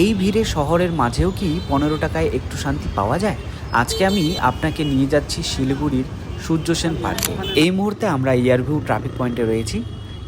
এই ভিড়ে শহরের মাঝেও কি 15 টাকায় একটু শান্তি পাওয়া যায়? আজকে আমি আপনাকে নিয়ে যাচ্ছি শিলিগুড়ির সূর্য সেন পার্কে। এই মুহূর্তে আমরা ইয়ারভিউ ট্রাফিক পয়েন্টে রয়েছি।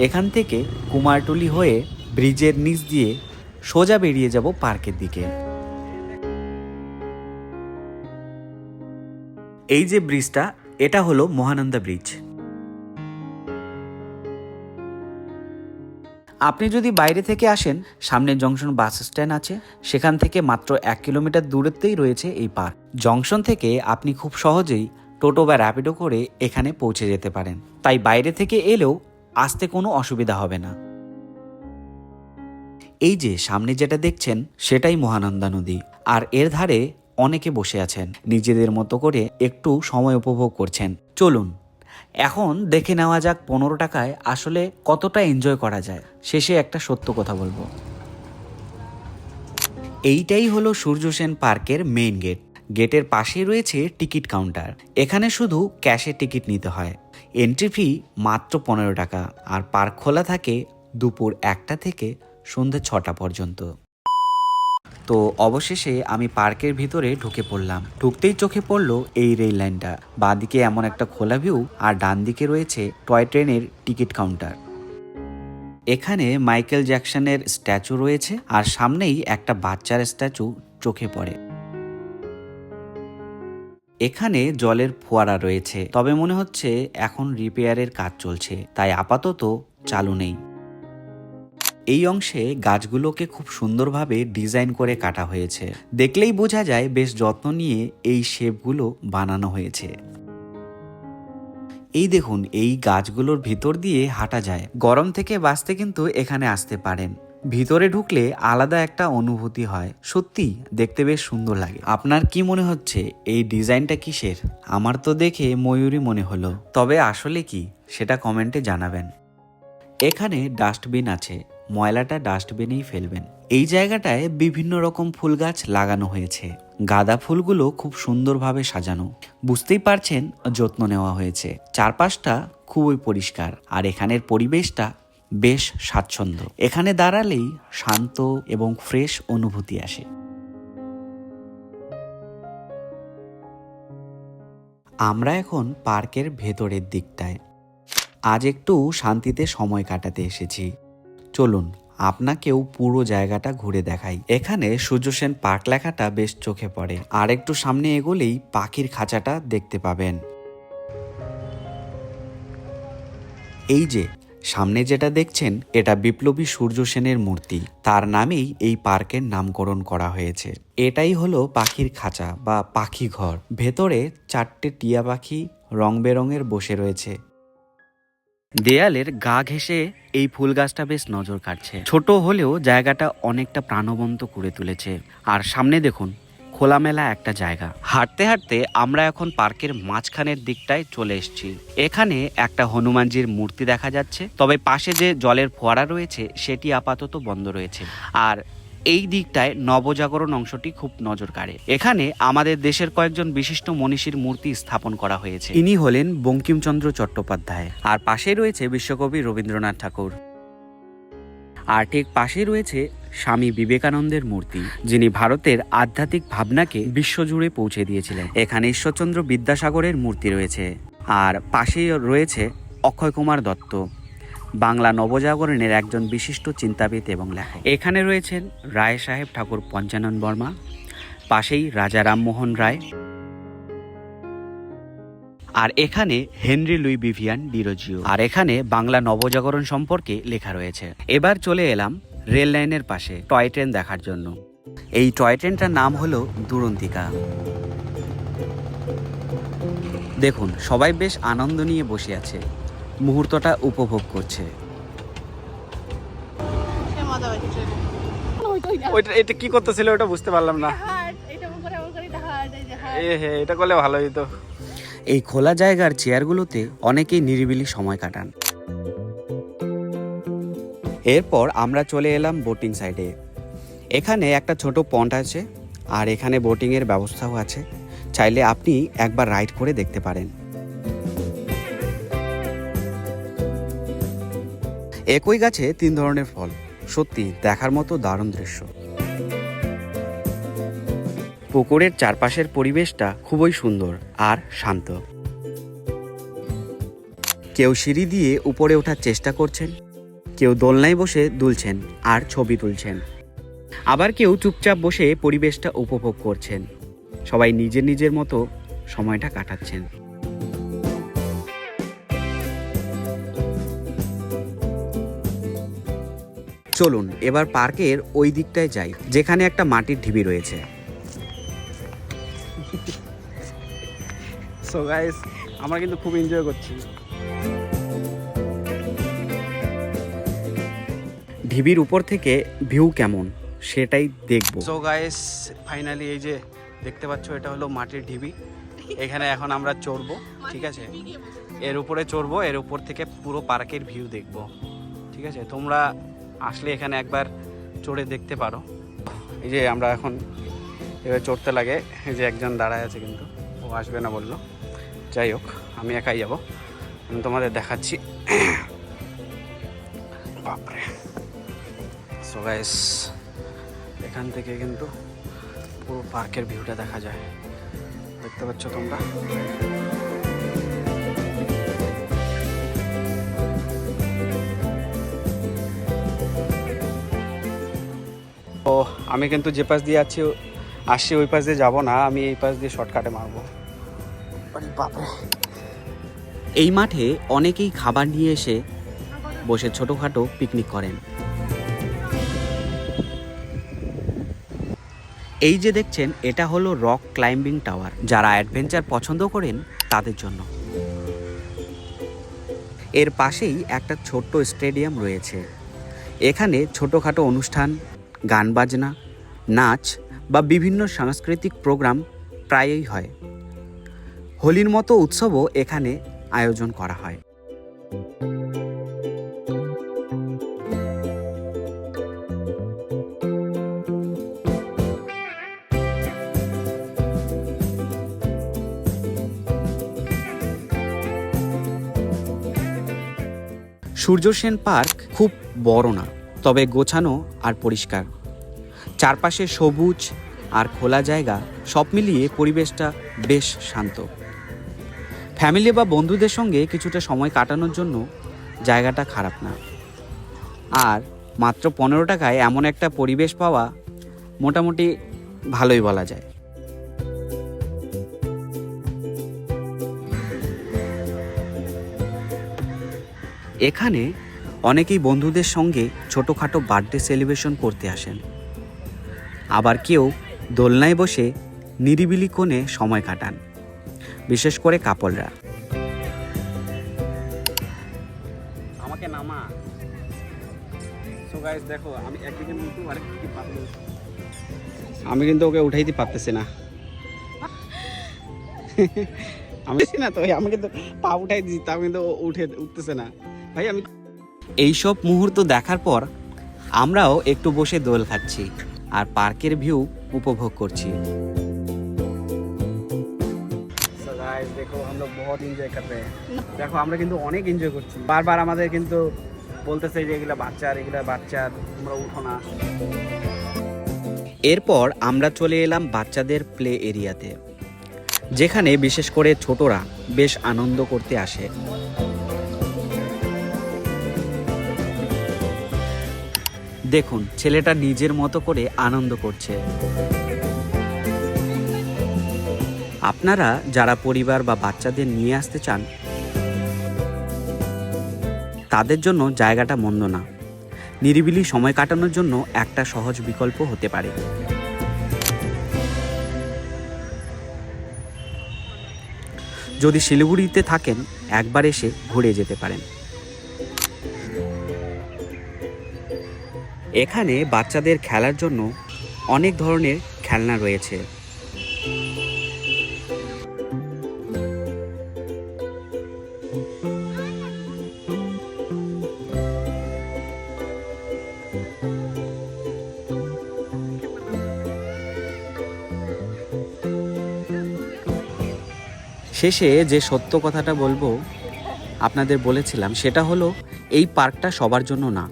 এখান থেকে কুমারটুলি হয়ে ব্রিজের নিচ দিয়ে সোজা বেরিয়ে যাব পার্কের দিকে। এই যে ব্রিজটা, এটা হলো মহানন্দা ব্রিজ। আপনি যদি বাইরে থেকে আসেন, সামনে জংশন বাস স্ট্যান্ড আছে, সেখান থেকে মাত্র 1 কিলোমিটার দূরত্বেই রয়েছে এই পার্ক। জংশন থেকে আপনি খুব সহজেই টোটো বা র্যাপিডো করে এখানে পৌঁছে যেতে পারেন, তাই বাইরে থেকে এলেও আসতে কোনো অসুবিধা হবে না। এই যে সামনে যেটা দেখছেন, সেটাই মহানন্দা নদী, আর এর ধারে অনেকে বসে আছেন, নিজেদের মতো করে একটু সময় উপভোগ করছেন। চলুন এখন দেখে নেওয়া যাক 15 টাকায় আসলে কতটা এনজয় করা যায়। শেষে একটা সত্য কথা বলবো, এইটাই হলো সূর্য সেন পার্কের মেইন গেট। গেটের পাশেই রয়েছে টিকিট কাউন্টার। এখানে শুধু ক্যাশে টিকিট নিতে হয়। এন্ট্রি ফি মাত্র 15 টাকা, আর পার্ক খোলা থাকে দুপুর 1টা থেকে সন্ধ্যে 6টা পর্যন্ত। তো অবশেষে আমি পার্কের ভিতরে ঢুকে পড়লাম। ঢুকতেই চোখে পড়লো এই রেল লাইনটা। বাঁদিকে এমন একটা খোলা ভিউ, আর ডান দিকে রয়েছে টয় ট্রেনের টিকিট কাউন্টার। এখানে মাইকেল জ্যাকসনের স্ট্যাচু রয়েছে, আর সামনেই একটা বাচ্চার স্ট্যাচু চোখে পড়ে। এখানে জলের ফোয়ারা রয়েছে, তবে মনে হচ্ছে এখন রিপেয়ারের কাজ চলছে, তাই আপাতত চালু নেই। এই অংশে গাছগুলোকে খুব সুন্দরভাবে ডিজাইন করে কাটা হয়েছে। দেখলেই বোঝা যায় বেশ যত্ন নিয়ে এই শেপগুলো বানানো হয়েছে। এই দেখুন, এই গাছগুলোর ভিতর দিয়ে হাঁটা যায়। গরম থেকে বাঁচতে কিন্তু এখানে আসতে পারেন। ভিতরে ঢুকলে আলাদা একটা অনুভূতি হয়। সত্যি দেখতে বেশ সুন্দর লাগে। আপনার কি মনে হচ্ছে এই ডিজাইনটা কিসের? আমার তো দেখে ময়ূরী মনে হলো, তবে আসলে কি সেটা কমেন্টে জানাবেন। এখানে ডাস্টবিন আছে, ময়লাটা ডাস্টবিনেই ফেলবেন। এই জায়গাটায় বিভিন্ন রকম ফুল গাছ লাগানো হয়েছে। গাঁদা ফুলগুলো খুব সুন্দরভাবে সাজানো, বুঝতেই পারছেন যত্ন নেওয়া হয়েছে। চারপাশটা খুবই পরিষ্কার, আর এখানের পরিবেশটা বেশ স্বাচ্ছন্দ্য। এখানে দাঁড়ালেই শান্ত এবং ফ্রেশ অনুভূতি আসে। আমরা এখন পার্কের ভেতরের দিকটায়। আজ একটু শান্তিতে সময় কাটাতে এসেছি। চলুন আপনাকেও পুরো জায়গাটা ঘুরে দেখাই। এখানে সূর্য সেন পার্ক লেখাটা বেশ চোখে পড়ে, আর একটু সামনে এগোলেই পাখির খাঁচাটা দেখতে পাবেন। এই যে সামনে যেটা দেখছেন, এটা বিপ্লবী সূর্য সেনের মূর্তি। তার নামেই এই পার্কের নামকরণ করা হয়েছে। এটাই হলো পাখির খাঁচা বা পাখি ঘর। ভেতরে 4টে টিয়া পাখি রং বেরঙের বসে রয়েছে। দেয়ালের গা ঘেঁষে এই ফুল গাছটা বেশ নজর কাটছে। ছোট হলেও জায়গাটা অনেকটা প্রাণবন্ত করে তুলেছে। আর সামনে দেখুন, খোলামেলা একটা জায়গা। হাঁটতে হাঁটতে আমরা এখন পার্কের মাঝখানের দিকটায় চলে এসেছি। এখানে একটা হনুমানজির মূর্তি দেখা যাচ্ছে, তবে পাশে যে জলের ফোয়ারা রয়েছে সেটি আপাতত বন্ধ রয়েছে। আর এই দিকটায় নবজাগরণ অংশটি খুব নজর কাড়ে। এখানে আমাদের দেশের কয়েকজন বিশিষ্ট মনীষীর মূর্তি স্থাপন করা হয়েছে। ইনি হলেন বঙ্কিমচন্দ্র চট্টোপাধ্যায়, আর পাশে রয়েছে বিশ্বকবি রবীন্দ্রনাথ ঠাকুর। আর ঠিক পাশেই রয়েছে স্বামী বিবেকানন্দের মূর্তি, যিনি ভারতের আধ্যাত্মিক ভাবনাকে বিশ্বজুড়ে পৌঁছে দিয়েছিলেন। এখানে ঈশ্বরচন্দ্র বিদ্যাসাগরের মূর্তি রয়েছে, আর পাশেই রয়েছে অক্ষয় কুমার দত্ত, বাংলা নবজাগরণের একজন বিশিষ্ট চিন্তাবিদ এবং লেখক। এখানে রয়েছেন রায় সাহেব ঠাকুর পঞ্চানন বর্মা, পাশেই রাজা রামমোহন রায়, আর এখানে হেনরি লুই ভিভিয়ান ডিরোজিও। আর এখানে বাংলা নবজাগরণ সম্পর্কে লেখা রয়েছে। এবার চলে এলাম রেল লাইনের পাশে টয় ট্রেন দেখার জন্য। এই টয় ট্রেনটার নাম হলো দুরন্তিকা। দেখুন, সবাই বেশ আনন্দ নিয়ে বসে আছে, মুহূর্তটা উপভোগ করছে। এটা কি করতেছিল ওটা বুঝতে পারলাম না। এটা করলে ভালো হতো। এই খোলা জায়গার চেয়ারগুলোতে অনেকেই নিরিবিলি সময় কাটান। এরপর আমরা চলে এলাম বোটিং সাইডে। এখানে একটা ছোট পন্ড আছে, আর এখানে বোটিংয়ের ব্যবস্থাও আছে। চাইলে আপনি একবার রাইড করে দেখতে পারেন। একই গাছে 3 ধরনের ফল, সত্যি দেখার মতো দারুণ দৃশ্য। পুকুরের চারপাশের পরিবেশটা খুবই সুন্দর আর শান্ত। কেউ সিঁড়ি দিয়ে উপরে ওঠার চেষ্টা করছেন, কেউ দোলনায় বসে দুলছেন আর ছবি তুলছেন, আবার কেউ চুপচাপ বসে পরিবেশটা উপভোগ করছেন। সবাই নিজের নিজের মতো সময়টা কাটাচ্ছেন। চলুন এবার পার্কের ওই দিকটায় যাই, যেখানে একটা মাটির ঢিবি রয়েছে। সো গাইস, আমরা কিন্তু খুব এনজয় করছি। ঢিবির উপর থেকে ভিউ কেমন সেটাই দেখব। সো গাইস, ফাইনালি এই যে দেখতে পাচ্ছ, এটা হলো মাটির ঢিবি। এখানে এখন আমরা চড়বো, ঠিক আছে? এর উপরে চড়বো, এর উপর থেকে পুরো পার্কের ভিউ দেখব, ঠিক আছে? তোমরা আসলে এখানে একবার চড়ে দেখতে পারো। এই যে আমরা এখন এবার চড়তে লাগে, এই যে একজন দাঁড়ায় আছে, কিন্তু ও আসবে না বললো। যাই হোক, আমি একাই যাবো, আমি তোমাদের দেখাচ্ছি। বাপরে! সো গাইস, এখান থেকে কিন্তু পুরো পার্কের ভিউটা দেখা যায়, দেখতে পাচ্ছ তোমরা। ও আমি কিন্তু যে পাশ দিয়ে আসছি ওই পাশ দিয়ে যাবো না, আমি এই পাশ দিয়ে শর্টকাটে মারবো। বাপরে! এই মাঠে অনেকেই খাবার নিয়ে এসে বসে ছোটোখাটো পিকনিক করেন। এই যে দেখছেন, এটা হলো রক ক্লাইম্বিং টাওয়ার। যারা অ্যাডভেঞ্চার পছন্দ করেন তাদের জন্য। এর পাশেই একটা ছোট্ট স্টেডিয়াম রয়েছে। এখানে ছোটোখাটো অনুষ্ঠান, গান বাজনা, নাচ বা বিভিন্ন সাংস্কৃতিক প্রোগ্রাম প্রায়ই হয়। হোলির মতো উৎসবও এখানে আয়োজন করা হয়। সূর্যসেন পার্ক খুব বড় না, তবে গোছানো আর পরিষ্কার। চারপাশে সবুজ আর খোলা জায়গা, সব মিলিয়ে পরিবেশটা বেশ শান্ত। ফ্যামিলি বা বন্ধুদের সঙ্গে কিছুটা সময় কাটানোর জন্য জায়গাটা খারাপ না। আর মাত্র 15 টাকায় এমন একটা পরিবেশ পাওয়া মোটামুটি ভালোই বলা যায়। এখানে অনেকেই বন্ধুদের সঙ্গে ছোটোখাটো বার্থডে সেলিব্রেশন করতে আসেন, আবার কেউ দোলনায় বসে নিরিবিলি কোণে সময় কাটান, বিশেষ করে কাপলরা। আমাকে নামা। সো গাইস দেখো, আমি একদিকে কিন্তু আরেকদিকে পাতলু। আমি কিন্তু ওকে উঠাইতে পারতেছি না। আমি না তো, আমি কিন্তু পা উঠাই দিচ্ছি, তাও কিন্তু উঠতেছে না। ভাই আমি এইসব মুহূর্ত দেখার পর আমরাও একটু বসে দোল খাচ্ছি আর পার্কের ভিউ উপভোগ করছি। দেখো আমরা বহুত এনজয় করতে, দেখো আমরা কিন্তু অনেক এনজয় করছি। বারবার আমাদের কিন্তু বলতেছে যে এগুলা বাচ্চা, তোমরা উঠো না। এরপর আমরা চলে এলাম বাচ্চাদের প্লে এরিয়াতে, যেখানে বিশেষ করে ছোটরা বেশ আনন্দ করতে আসে। দেখুন, ছেলেটা নিজের মতো করে আনন্দ করছে। আপনারা যারা পরিবার বা বাচ্চাদের নিয়ে আসতে চান, তাদের জন্য জায়গাটা মন্দ না। নিরিবিলি সময় কাটানোর জন্য একটা সহজ বিকল্প হতে পারে। যদি শিলিগুড়িতে থাকেন, একবার এসে ঘুরে যেতে পারেন। এখানে বাচ্চাদের খেলার জন্য অনেক ধরনের খেলনা রয়েছে। শেষে যে সত্য কথাটা বলবো, আপনাদের বলেছিলাম, সেটা হলো এই পার্কটা সবার জন্য না।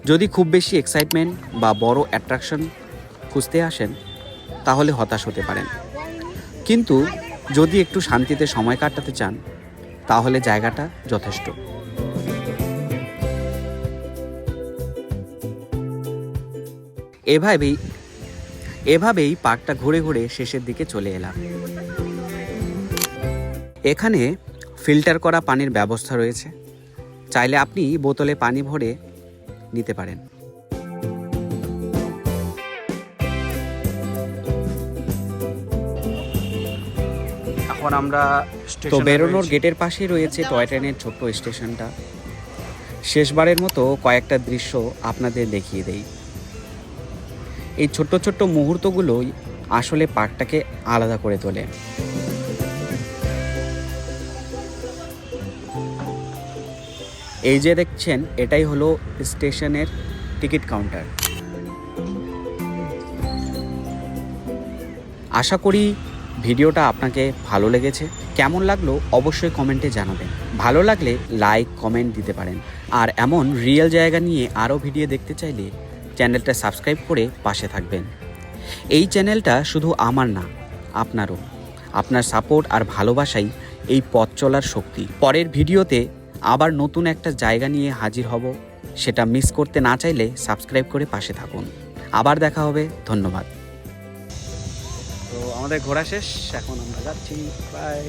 যদি খুব বেশি এক্সাইটমেন্ট বা বড় অ্যাট্রাকশন খুঁজতে আসেন, তাহলে হতাশ হতে পারেন। কিন্তু যদি একটু শান্তিতে সময় কাটাতে চান তাহলে জায়গাটা যথেষ্ট। এভাবেই পার্কটা ঘুরে ঘুরে শেষের দিকে চলে এলাম। এখানে ফিল্টার করা পানির ব্যবস্থা রয়েছে, চাইলে আপনি বোতলে পানি ভরে নিতে পারেন। এখন আমরা তো বেরোনোর গেটের পাশেই রয়েছে টয় ট্রেনের ছোট্ট স্টেশনটা। শেষবারের মতো কয়েকটা দৃশ্য আপনাদের দেখিয়ে দেই। এই ছোট্ট ছোট্ট মুহূর্তগুলোই আসলে পার্কটাকে আলাদা করে তোলে। এই যে দেখছেন, এটাই হলো স্টেশনের টিকিট কাউন্টার। আশা করি ভিডিওটা আপনাকে ভালো লেগেছে। কেমন লাগলো অবশ্যই কমেন্টে জানাবেন। ভালো লাগলে লাইক কমেন্ট দিতে পারেন। আর এমন রিয়েল জায়গা নিয়ে আরও ভিডিও দেখতে চাইলে চ্যানেলটা সাবস্ক্রাইব করে পাশে থাকবেন। এই চ্যানেলটা শুধু আমার না, আপনারও। আপনার সাপোর্ট আর ভালোবাসাই এই পথ চলার শক্তি। পরের ভিডিওতে আবার নতুন একটা জায়গা নিয়ে হাজির হব। সেটা মিস করতে না চাইলে সাবস্ক্রাইব করে পাশে থাকুন। আবার দেখা হবে। ধন্যবাদ। তো আমাদের ঘোরা শেষ, এখন আমরা যাচ্ছি। বাই।